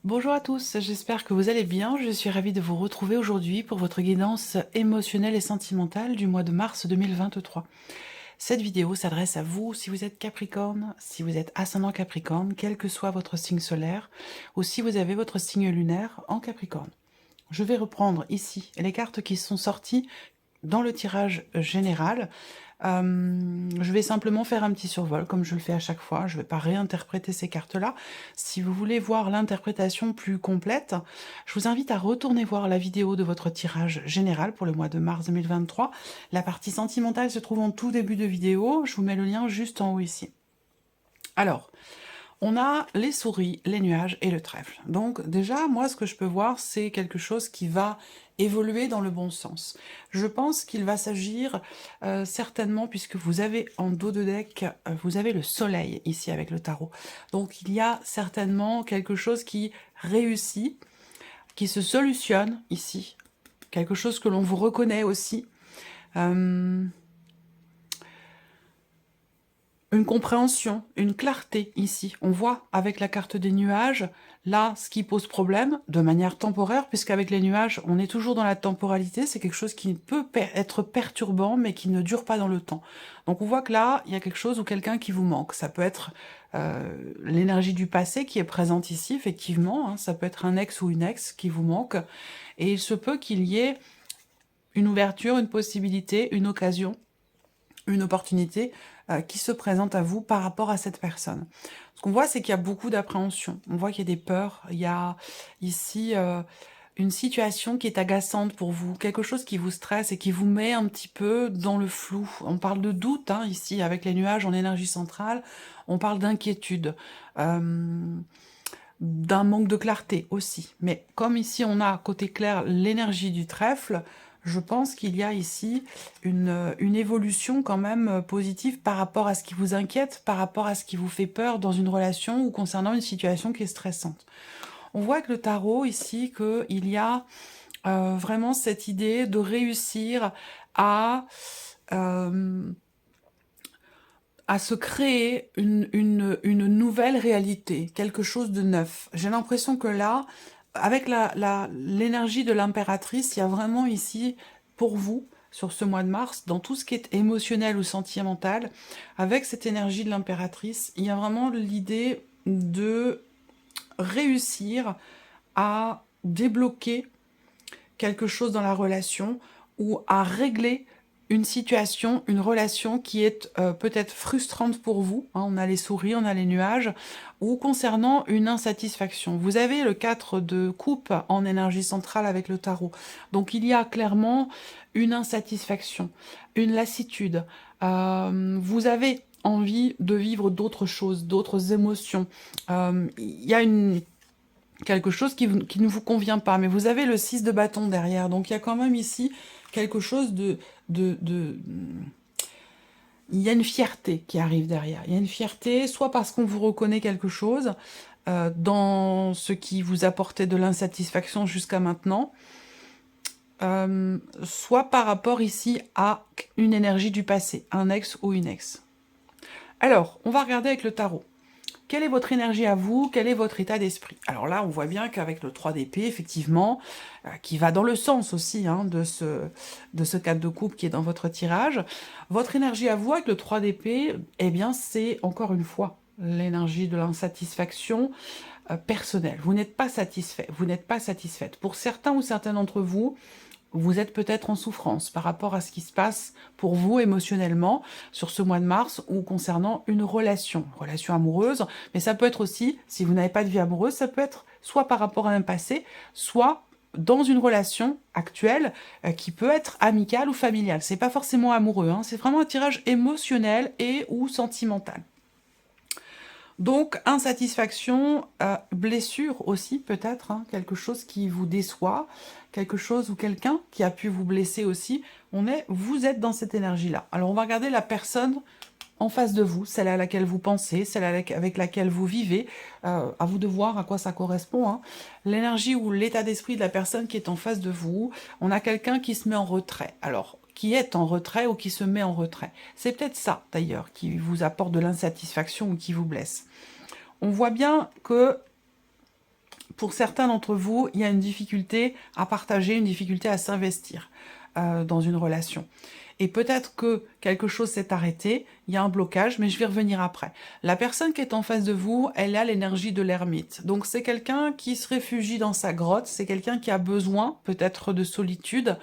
Bonjour à tous, j'espère que vous allez bien. Je suis ravie de vous retrouver aujourd'hui pour votre guidance émotionnelle et sentimentale du mois de mars 2023. Cette vidéo s'adresse à vous si vous êtes Capricorne, si vous êtes ascendant Capricorne, quel que soit votre signe solaire, ou si vous avez votre signe lunaire en Capricorne. Je vais reprendre ici les cartes qui sont sorties dans le tirage général. Je vais simplement faire un petit survol, comme je le fais à chaque fois. Je ne vais pas réinterpréter ces cartes-là. Si vous voulez voir l'interprétation plus complète, je vous invite à retourner voir la vidéo de votre tirage général pour le mois de mars 2023. La partie sentimentale se trouve en tout début de vidéo. Je vous mets le lien juste en haut ici. Alors, on a les souris, les nuages et le trèfle. Donc déjà, moi, ce que je peux voir, c'est quelque chose qui va évoluer dans le bon sens. Je pense qu'il va s'agir certainement, puisque vous avez en dos de deck, vous avez le soleil ici avec le tarot. Donc il y a certainement quelque chose qui réussit, qui se solutionne ici. Quelque chose que l'on vous reconnaît aussi. Une compréhension, une clarté ici. On voit avec la carte des nuages, là, ce qui pose problème, de manière temporaire, puisqu'avec les nuages, on est toujours dans la temporalité, c'est quelque chose qui peut être perturbant, mais qui ne dure pas dans le temps. Donc on voit que là, il y a quelque chose ou quelqu'un qui vous manque. Ça peut être l'énergie du passé qui est présente ici, effectivement, hein, ça peut être un ex ou une ex qui vous manque, et il se peut qu'il y ait une ouverture, une possibilité, une occasion, une opportunité qui se présente à vous par rapport à cette personne. Ce qu'on voit, c'est qu'il y a beaucoup d'appréhension. On voit qu'il y a des peurs. Il y a ici une situation qui est agaçante pour vous, quelque chose qui vous stresse et qui vous met un petit peu dans le flou. On parle de doute, hein, ici, avec les nuages en énergie centrale. On parle d'inquiétude. D'un manque de clarté aussi. Mais comme ici on a côté clair l'énergie du trèfle, je pense qu'il y a ici une évolution quand même positive par rapport à ce qui vous inquiète, par rapport à ce qui vous fait peur dans une relation ou concernant une situation qui est stressante. On voit avec le tarot ici qu'il y a vraiment cette idée de réussir à se créer une nouvelle réalité, quelque chose de neuf. J'ai l'impression que là, avec l'énergie de l'impératrice, il y a vraiment ici, pour vous, sur ce mois de mars, dans tout ce qui est émotionnel ou sentimental, avec cette énergie de l'impératrice, il y a vraiment l'idée de réussir à débloquer quelque chose dans la relation ou à régler une situation, une relation qui est peut-être frustrante pour vous, hein, on a les souris, on a les nuages, ou concernant une insatisfaction. Vous avez le 4 de coupe en énergie centrale avec le tarot. Donc il y a clairement une insatisfaction, une lassitude. Vous avez envie de vivre d'autres choses, d'autres émotions. Il y a quelque chose qui ne vous convient pas, mais vous avez le 6 de bâton derrière, donc il y a quand même ici quelque chose il y a une fierté qui arrive derrière, il y a une fierté, soit parce qu'on vous reconnaît quelque chose dans ce qui vous apportait de l'insatisfaction jusqu'à maintenant, soit par rapport ici à une énergie du passé, un ex ou une ex. Alors, on va regarder avec le tarot. Quelle est votre énergie à vous? Quel est votre état d'esprit? Alors là, on voit bien qu'avec le 3 d'épée, effectivement, qui va dans le sens aussi hein, de ce 4 de coupe qui est dans votre tirage, votre énergie à vous avec le 3 d'épée, eh bien, c'est encore une fois l'énergie de l'insatisfaction personnelle. Vous n'êtes pas satisfait, vous n'êtes pas satisfaite. Pour certains ou certaines d'entre vous, vous êtes peut-être en souffrance par rapport à ce qui se passe pour vous émotionnellement sur ce mois de mars ou concernant une relation amoureuse, mais ça peut être aussi, si vous n'avez pas de vie amoureuse, ça peut être soit par rapport à un passé, soit dans une relation actuelle qui peut être amicale ou familiale. C'est pas forcément amoureux, hein, c'est vraiment un tirage émotionnel et ou sentimental. Donc, insatisfaction, blessure aussi peut-être, hein, quelque chose qui vous déçoit, quelque chose ou quelqu'un qui a pu vous blesser aussi. Vous êtes dans cette énergie-là. Alors, on va regarder la personne en face de vous, celle à laquelle vous pensez, celle avec laquelle vous vivez. À vous de voir à quoi ça correspond. Hein. L'énergie ou l'état d'esprit de la personne qui est en face de vous. On a quelqu'un qui se met en retrait. Alors, qui est en retrait ou qui se met en retrait. C'est peut-être ça, d'ailleurs, qui vous apporte de l'insatisfaction ou qui vous blesse. On voit bien que pour certains d'entre vous, il y a une difficulté à partager, une difficulté à s'investir dans une relation. Et peut-être que quelque chose s'est arrêté, il y a un blocage, mais je vais revenir après. La personne qui est en face de vous, elle a l'énergie de l'ermite. Donc c'est quelqu'un qui se réfugie dans sa grotte, c'est quelqu'un qui a besoin peut-être de solitude,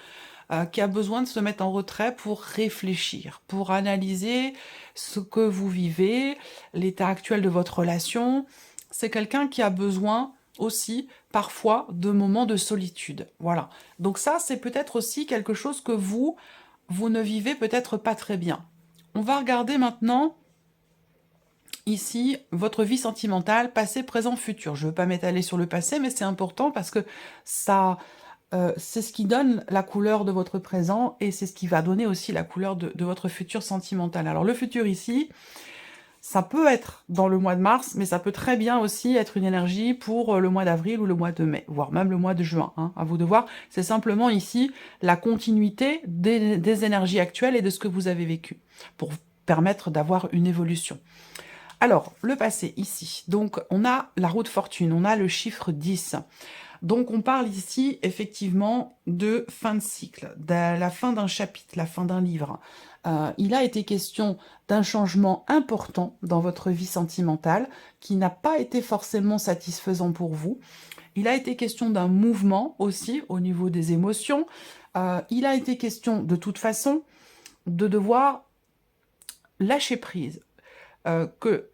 qui a besoin de se mettre en retrait pour réfléchir, pour analyser ce que vous vivez, l'état actuel de votre relation. C'est quelqu'un qui a besoin aussi parfois de moments de solitude. Voilà. Donc ça, c'est peut-être aussi quelque chose que vous ne vivez peut-être pas très bien. On va regarder maintenant ici votre vie sentimentale, passé, présent, futur. Je ne veux pas m'étaler sur le passé, mais c'est important parce que ça, c'est ce qui donne la couleur de votre présent et c'est ce qui va donner aussi la couleur de votre futur sentimental. Alors le futur ici, ça peut être dans le mois de mars, mais ça peut très bien aussi être une énergie pour le mois d'avril ou le mois de mai, voire même le mois de juin, hein, à vous de voir. C'est simplement ici la continuité des énergies actuelles et de ce que vous avez vécu, pour permettre d'avoir une évolution. Alors, le passé ici, donc on a la roue de fortune, on a le chiffre 10. Donc on parle ici effectivement de fin de cycle, de la fin d'un chapitre, la fin d'un livre. Il a été question d'un changement important dans votre vie sentimentale qui n'a pas été forcément satisfaisant pour vous. Il a été question d'un mouvement aussi au niveau des émotions. Il a été question de toute façon de devoir lâcher prise. Que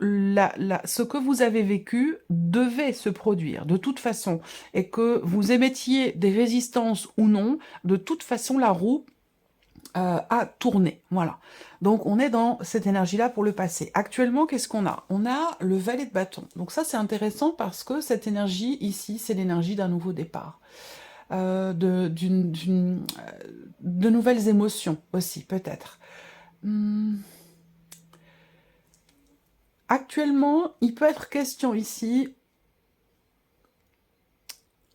ce que vous avez vécu devait se produire de toute façon, et que vous émettiez des résistances ou non, de toute façon la roue a tourné. Voilà. Donc on est dans cette énergie-là pour le passé. Actuellement, qu'est-ce qu'on a? On a le valet de bâton. Donc ça c'est intéressant parce que cette énergie ici, c'est l'énergie d'un nouveau départ. De nouvelles émotions aussi, peut-être. Actuellement, il peut être question ici,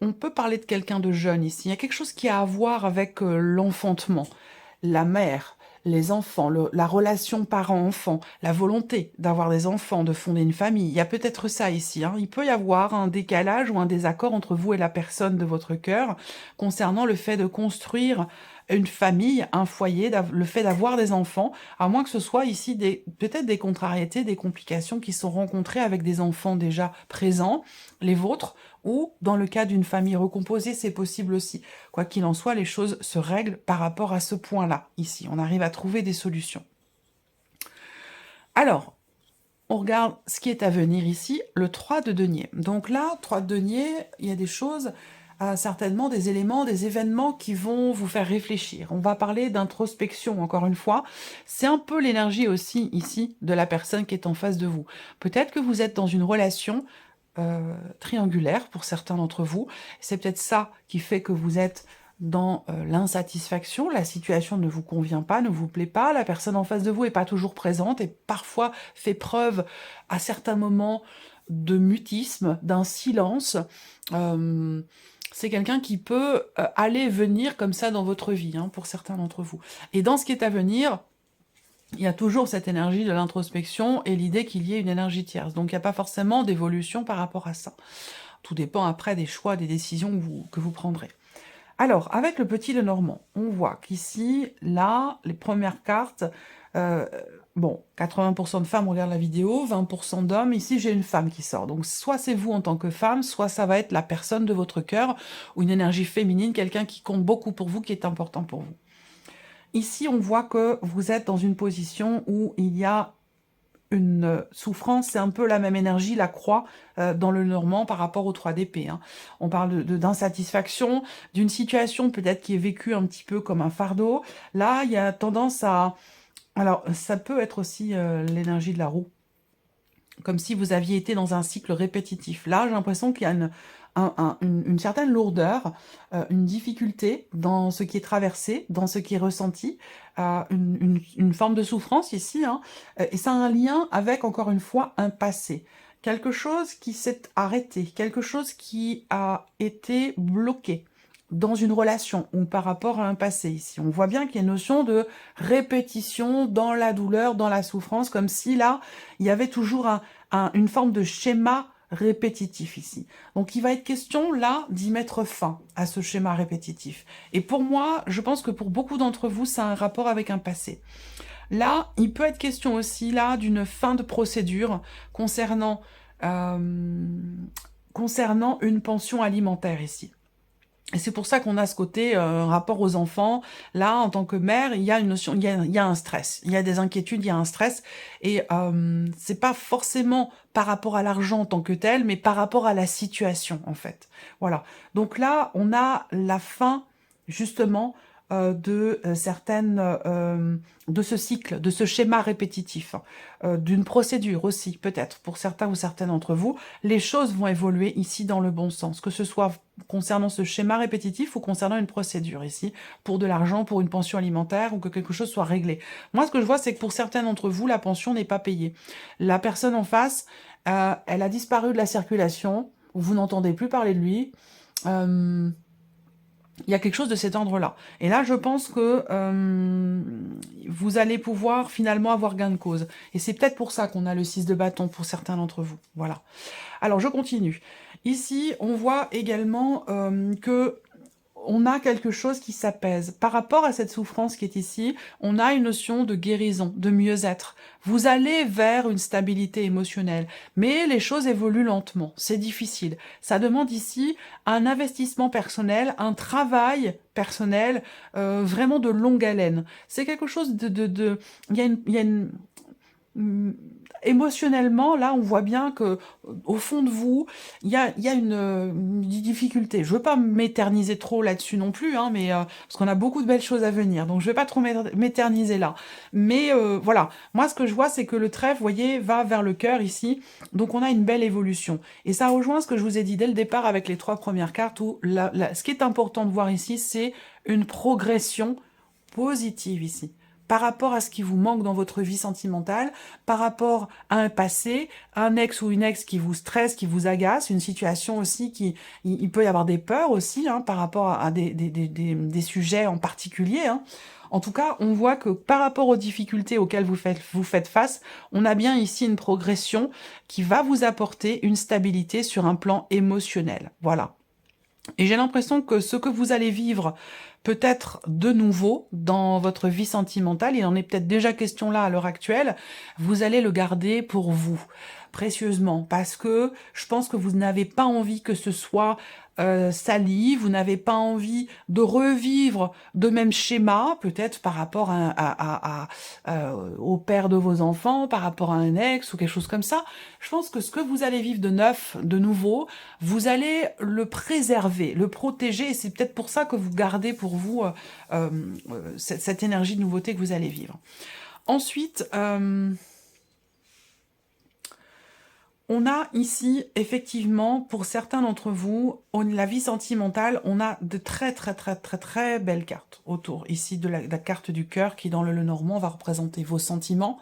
on peut parler de quelqu'un de jeune ici, il y a quelque chose qui a à voir avec l'enfantement, la mère, les enfants, la relation parent-enfant, la volonté d'avoir des enfants, de fonder une famille. Il y a peut-être ça ici, hein. Il peut y avoir un décalage ou un désaccord entre vous et la personne de votre cœur concernant le fait de construire une famille, un foyer, le fait d'avoir des enfants, à moins que ce soit ici peut-être des contrariétés, des complications qui sont rencontrées avec des enfants déjà présents, les vôtres, ou dans le cas d'une famille recomposée, c'est possible aussi. Quoi qu'il en soit, les choses se règlent par rapport à ce point-là, ici. On arrive à trouver des solutions. Alors, on regarde ce qui est à venir ici, le 3 de denier. Donc là, 3 de denier, il y a des choses, certainement des éléments, des événements qui vont vous faire réfléchir. On va parler d'introspection, encore une fois. C'est un peu l'énergie aussi, ici, de la personne qui est en face de vous. Peut-être que vous êtes dans une relation triangulaire pour certains d'entre vous. C'est peut-être ça qui fait que vous êtes dans l'insatisfaction, la situation ne vous convient pas, ne vous plaît pas, la personne en face de vous n'est pas toujours présente et parfois fait preuve à certains moments de mutisme, d'un silence. C'est quelqu'un qui peut aller et venir comme ça dans votre vie, hein, pour certains d'entre vous. Et dans ce qui est à venir, il y a toujours cette énergie de l'introspection et l'idée qu'il y ait une énergie tierce. Donc il n'y a pas forcément d'évolution par rapport à ça. Tout dépend après des choix, des décisions que vous prendrez. Alors, avec le petit Lenormand, on voit qu'ici, là, les premières cartes, bon, 80% de femmes regardent la vidéo, 20% d'hommes, ici j'ai une femme qui sort. Donc soit c'est vous en tant que femme, soit ça va être la personne de votre cœur, ou une énergie féminine, quelqu'un qui compte beaucoup pour vous, qui est important pour vous. Ici, on voit que vous êtes dans une position où il y a une souffrance, c'est un peu la même énergie, la croix dans le Normand par rapport aux 3 d'épée. Hein. On parle d'insatisfaction, d'une situation peut-être qui est vécue un petit peu comme un fardeau. Là, il y a tendance à... Alors, ça peut être aussi l'énergie de la roue, comme si vous aviez été dans un cycle répétitif. Là, j'ai l'impression qu'il y a une certaine lourdeur, une difficulté dans ce qui est traversé, dans ce qui est ressenti, une forme de souffrance ici, hein, et ça a un lien avec, encore une fois, un passé. Quelque chose qui s'est arrêté, quelque chose qui a été bloqué dans une relation ou par rapport à un passé ici. On voit bien qu'il y a une notion de répétition dans la douleur, dans la souffrance, comme si là, il y avait toujours une forme de schéma répétitif ici. Donc il va être question là d'y mettre fin à ce schéma répétitif. Et pour moi, je pense que pour beaucoup d'entre vous, ça a un rapport avec un passé. Là, il peut être question aussi là d'une fin de procédure concernant, concernant une pension alimentaire ici. Et c'est pour ça qu'on a ce côté rapport aux enfants. Là, en tant que mère, il y a une notion, il y a un stress, il y a des inquiétudes, il y a un stress. Et c'est pas forcément par rapport à l'argent en tant que tel, mais par rapport à la situation, en fait. Voilà. Donc là, on a la fin, justement, de certaines, de ce cycle, de ce schéma répétitif, d'une procédure aussi, peut-être, pour certains ou certaines d'entre vous. Les choses vont évoluer ici dans le bon sens, que ce soit concernant ce schéma répétitif ou concernant une procédure ici, pour de l'argent, pour une pension alimentaire ou que quelque chose soit réglé. Moi, ce que je vois, c'est que pour certains d'entre vous, la pension n'est pas payée. La personne en face, elle a disparu de la circulation, vous n'entendez plus parler de lui. Il y a quelque chose de cet ordre-là. Et là, je pense que vous allez pouvoir finalement avoir gain de cause. Et c'est peut-être pour ça qu'on a le 6 de bâton pour certains d'entre vous. Voilà. Alors, je continue. Ici, on voit également que on a quelque chose qui s'apaise. Par rapport à cette souffrance qui est ici, on a une notion de guérison, de mieux-être. Vous allez vers une stabilité émotionnelle, mais les choses évoluent lentement, c'est difficile. Ça demande ici un investissement personnel, un travail personnel, vraiment de longue haleine. C'est quelque chose il y a une émotionnellement, là, on voit bien que au fond de vous, il y a une difficulté. Je veux pas m'éterniser trop là-dessus non plus, hein, mais parce qu'on a beaucoup de belles choses à venir, donc je vais pas trop m'éterniser là. Mais voilà, moi ce que je vois, c'est que le trèfle, vous voyez, va vers le cœur ici, donc on a une belle évolution. Et ça rejoint ce que je vous ai dit dès le départ avec les 3 premières cartes, où ce qui est important de voir ici, c'est une progression positive ici, par rapport à ce qui vous manque dans votre vie sentimentale, par rapport à un passé, un ex ou une ex qui vous stresse, qui vous agace, une situation aussi qui... Il peut y avoir des peurs aussi, hein, par rapport à des sujets en particulier, hein. En tout cas, on voit que par rapport aux difficultés auxquelles vous faites face, on a bien ici une progression qui va vous apporter une stabilité sur un plan émotionnel. Voilà. Et j'ai l'impression que ce que vous allez vivre peut-être de nouveau dans votre vie sentimentale, il en est peut-être déjà question là à l'heure actuelle, vous allez le garder pour vous, précieusement, parce que je pense que vous n'avez pas envie que ce soit sali, vous n'avez pas envie de revivre de même schéma, peut-être par rapport au père de vos enfants, par rapport à un ex ou quelque chose comme ça. Je pense que ce que vous allez vivre de neuf, de nouveau, vous allez le préserver, le protéger, et c'est peut-être pour ça que vous gardez pour vous cette énergie de nouveauté que vous allez vivre. Ensuite, on a ici, effectivement, pour certains d'entre vous, la vie sentimentale, on a de très belles cartes autour. Ici, de la carte du cœur qui, dans le Lenormand, va représenter vos sentiments,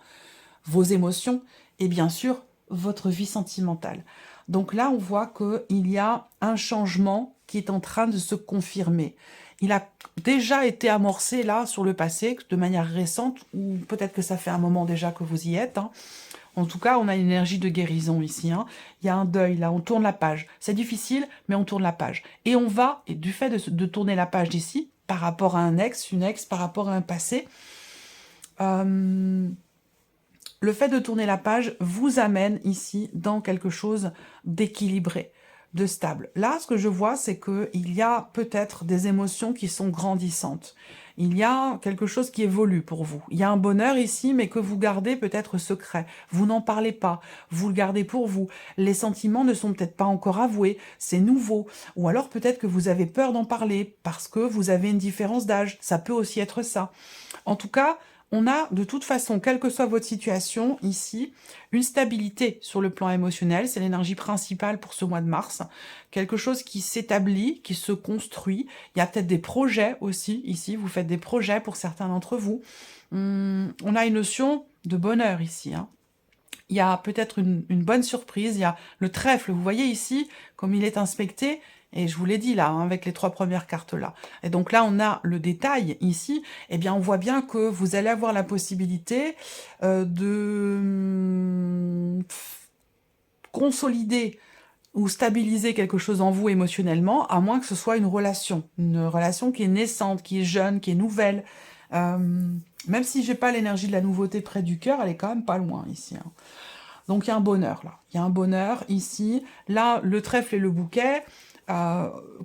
vos émotions et bien sûr, votre vie sentimentale. Donc là, on voit qu'il y a un changement qui est en train de se confirmer. Il a déjà été amorcé là, sur le passé, de manière récente, ou peut-être que ça fait un moment déjà que vous y êtes, hein. En tout cas, on a une énergie de guérison ici, hein. Il y a un deuil, là, on tourne la page. C'est difficile, mais on tourne la page. Et on va, et du fait de tourner la page d'ici, par rapport à un ex, une ex, par rapport à un passé, le fait de tourner la page vous amène ici dans quelque chose d'équilibré, de stable. Là, ce que je vois, c'est qu'il y a peut-être des émotions qui sont grandissantes. Il y a quelque chose qui évolue pour vous. Il y a un bonheur ici, mais que vous gardez peut-être secret. Vous n'en parlez pas. Vous le gardez pour vous. Les sentiments ne sont peut-être pas encore avoués. C'est nouveau. Ou alors peut-être que vous avez peur d'en parler parce que vous avez une différence d'âge. Ça peut aussi être ça. En tout cas, on a de toute façon, quelle que soit votre situation, ici, une stabilité sur le plan émotionnel. C'est l'énergie principale pour ce mois de mars. Quelque chose qui s'établit, qui se construit. Il y a peut-être des projets aussi, ici. Vous faites des projets pour certains d'entre vous. On a une notion de bonheur ici, hein. Il y a peut-être une bonne surprise. Il y a le trèfle, vous voyez ici, comme il est inspecté. Et je vous l'ai dit là, hein, avec les 3 premières cartes là. Et donc là, on a le détail ici. Eh bien, on voit bien que vous allez avoir la possibilité de consolider ou stabiliser quelque chose en vous émotionnellement, à moins que ce soit une relation qui est naissante, qui est jeune, qui est nouvelle. Même si j'ai pas l'énergie de la nouveauté près du cœur, elle est quand même pas loin ici. Hein. Donc il y a un bonheur là, il y a un bonheur ici. Là, le trèfle et le bouquet,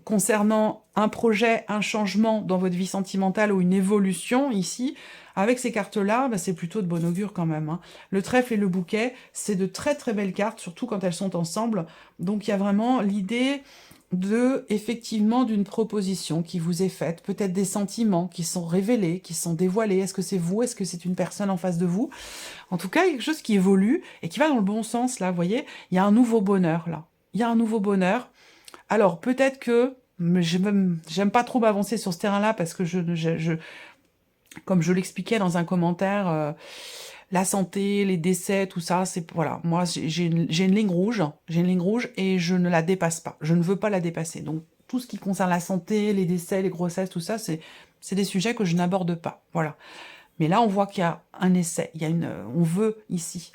concernant un projet, un changement dans votre vie sentimentale ou une évolution ici, avec ces cartes-là, bah, c'est plutôt de bon augure quand même. Hein. Le trèfle et le bouquet, c'est de très très belles cartes, surtout quand elles sont ensemble. Donc il y a vraiment l'idée effectivement, d'une proposition qui vous est faite, peut-être des sentiments qui sont révélés, qui sont dévoilés. Est-ce que c'est vous? Est-ce que c'est une personne en face de vous? En tout cas, quelque chose qui évolue et qui va dans le bon sens, là, vous voyez. Il y a un nouveau bonheur, là. Il y a un nouveau bonheur. Alors, peut-être que, j'aime pas trop m'avancer sur ce terrain-là, parce que comme je l'expliquais dans un commentaire, la santé, les décès, tout ça, c'est, voilà, moi, j'ai une ligne rouge, et je ne la dépasse pas. Je ne veux pas la dépasser. Donc, tout ce qui concerne la santé, les décès, les grossesses, tout ça, c'est des sujets que je n'aborde pas. Voilà. Mais là, on voit qu'il y a un essai, on veut ici.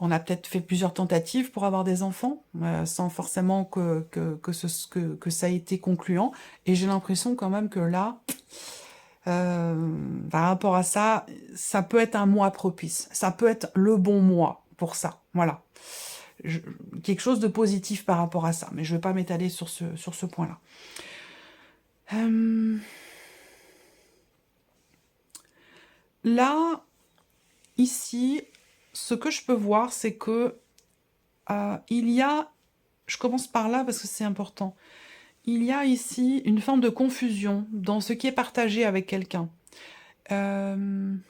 On a peut-être fait plusieurs tentatives pour avoir des enfants, sans forcément que ça ait été concluant. Et j'ai l'impression quand même que là, par rapport à ça, ça peut être un mois propice. Ça peut être le bon mois pour ça. Voilà. Quelque chose de positif par rapport à ça. Mais je ne vais pas m'étaler sur ce point-là. Là, ici, ce que je peux voir, c'est que il y a, je commence par là parce que c'est important, il y a ici une forme de confusion dans ce qui est partagé avec quelqu'un. Une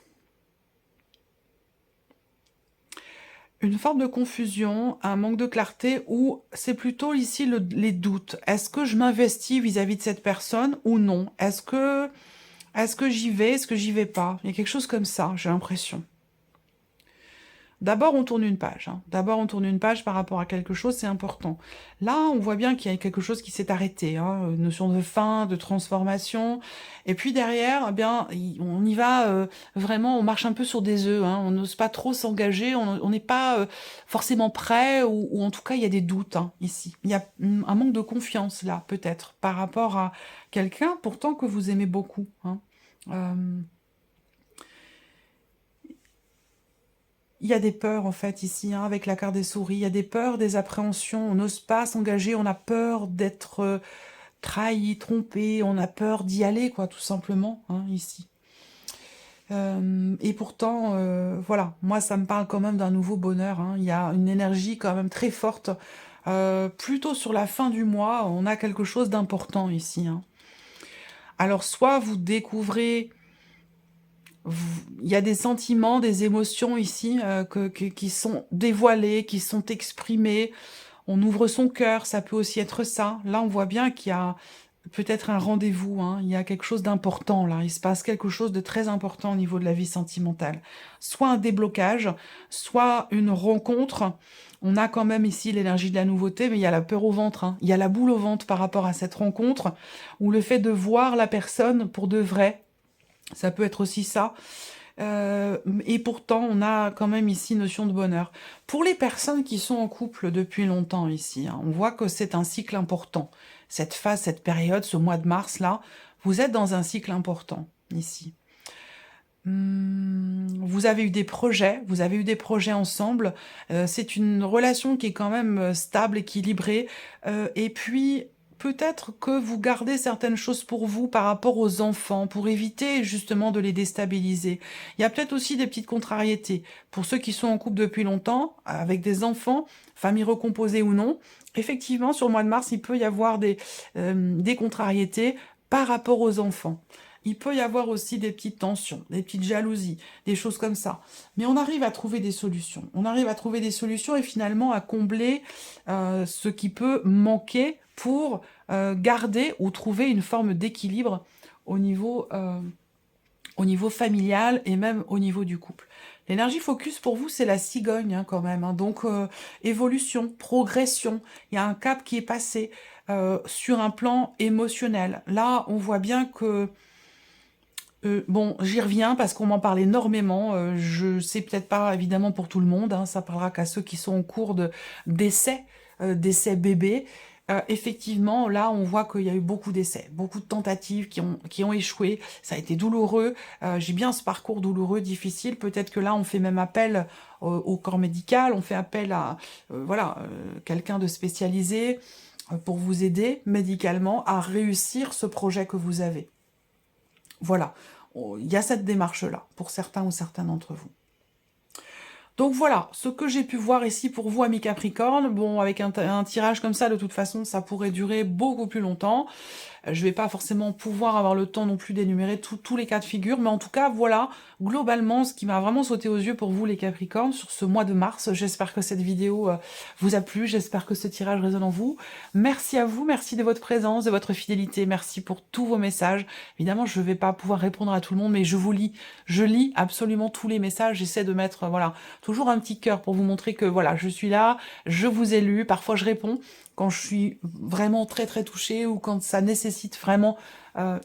forme de confusion, un manque de clarté, ou c'est plutôt ici les doutes. Est-ce que je m'investis vis-à-vis de cette personne ou non? Est-ce que j'y vais? Est-ce que j'y vais pas? Il y a quelque chose comme ça, j'ai l'impression. D'abord, on tourne une page. Hein. D'abord, on tourne une page par rapport à quelque chose, c'est important. Là, on voit bien qu'il y a quelque chose qui s'est arrêté. Hein, une notion de fin, de transformation. Et puis derrière, eh bien, on y va vraiment, on marche un peu sur des œufs. Hein, on n'ose pas trop s'engager, on n'est pas forcément prêt, ou en tout cas, il y a des doutes hein, ici. Il y a un manque de confiance, là, peut-être, par rapport à quelqu'un, pourtant, que vous aimez beaucoup. Hein. Il y a des peurs, en fait, ici, hein, avec la carte des souris. Il y a des peurs, des appréhensions. On n'ose pas s'engager. On a peur d'être trahi, trompé. On a peur d'y aller, quoi, tout simplement, hein, ici. Et pourtant, voilà, moi, ça me parle quand même d'un nouveau bonheur. Hein. Il y a une énergie quand même très forte. Plutôt sur la fin du mois, on a quelque chose d'important ici. Hein. Alors, soit vous découvrez... Il y a des sentiments, des émotions ici qui sont dévoilées, qui sont exprimées. On ouvre son cœur, ça peut aussi être ça. Là, on voit bien qu'il y a peut-être un rendez-vous. Hein. Il y a quelque chose d'important là. Il se passe quelque chose de très important au niveau de la vie sentimentale. Soit un déblocage, soit une rencontre. On a quand même ici l'énergie de la nouveauté, mais il y a la peur au ventre. Hein. Il y a la boule au ventre par rapport à cette rencontre, ou le fait de voir la personne pour de vrai. Ça peut être aussi ça. Et pourtant, on a quand même ici notion de bonheur. Pour les personnes qui sont en couple depuis longtemps ici, hein, on voit que c'est un cycle important. Cette phase, cette période, ce mois de mars-là, vous êtes dans un cycle important ici. Vous avez eu des projets ensemble. C'est une relation qui est quand même stable, équilibrée. Et puis... peut-être que vous gardez certaines choses pour vous par rapport aux enfants, pour éviter justement de les déstabiliser. Il y a peut-être aussi des petites contrariétés. Pour ceux qui sont en couple depuis longtemps, avec des enfants, famille recomposée ou non, effectivement, sur le mois de mars, il peut y avoir des contrariétés par rapport aux enfants. Il peut y avoir aussi des petites tensions, des petites jalousies, des choses comme ça. Mais on arrive à trouver des solutions. On arrive à trouver des solutions et finalement à combler ce qui peut manquer pour garder ou trouver une forme d'équilibre au niveau familial et même au niveau du couple. L'énergie focus pour vous, c'est la cigogne hein, quand même. Hein. Donc, évolution, progression. Il y a un cap qui est passé sur un plan émotionnel. Là, on voit bien que Bon, j'y reviens parce qu'on m'en parle énormément. Je sais peut-être pas évidemment pour tout le monde, hein, ça parlera qu'à ceux qui sont en cours d'essai, d'essai bébé. Effectivement, là, on voit qu'il y a eu beaucoup d'essais, beaucoup de tentatives qui ont échoué. Ça a été douloureux. J'ai bien ce parcours douloureux, difficile. Peut-être que là, on fait même appel au corps médical, on fait appel à voilà, quelqu'un de spécialisé pour vous aider médicalement à réussir ce projet que vous avez. Voilà, il y a cette démarche-là pour certains ou certaines d'entre vous. Donc voilà, ce que j'ai pu voir ici pour vous, amis Capricorne. Bon, avec un tirage comme ça, de toute façon, ça pourrait durer beaucoup plus longtemps. Je vais pas forcément pouvoir avoir le temps non plus d'énumérer tous les cas de figure, mais en tout cas, voilà, globalement, ce qui m'a vraiment sauté aux yeux pour vous, les Capricornes, sur ce mois de mars. J'espère que cette vidéo vous a plu, j'espère que ce tirage résonne en vous. Merci à vous, merci de votre présence, de votre fidélité, merci pour tous vos messages. Évidemment, je ne vais pas pouvoir répondre à tout le monde, mais je vous lis. Je lis absolument tous les messages, j'essaie de mettre, voilà, toujours un petit cœur pour vous montrer que, voilà, je suis là, je vous ai lu, parfois je réponds, quand je suis vraiment très très touchée ou quand ça nécessite vraiment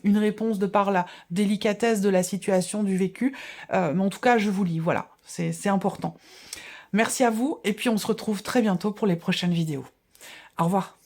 une réponse de par la délicatesse de la situation, du vécu. Mais en tout cas, je vous lis, voilà, c'est important. Merci à vous et puis on se retrouve très bientôt pour les prochaines vidéos. Au revoir.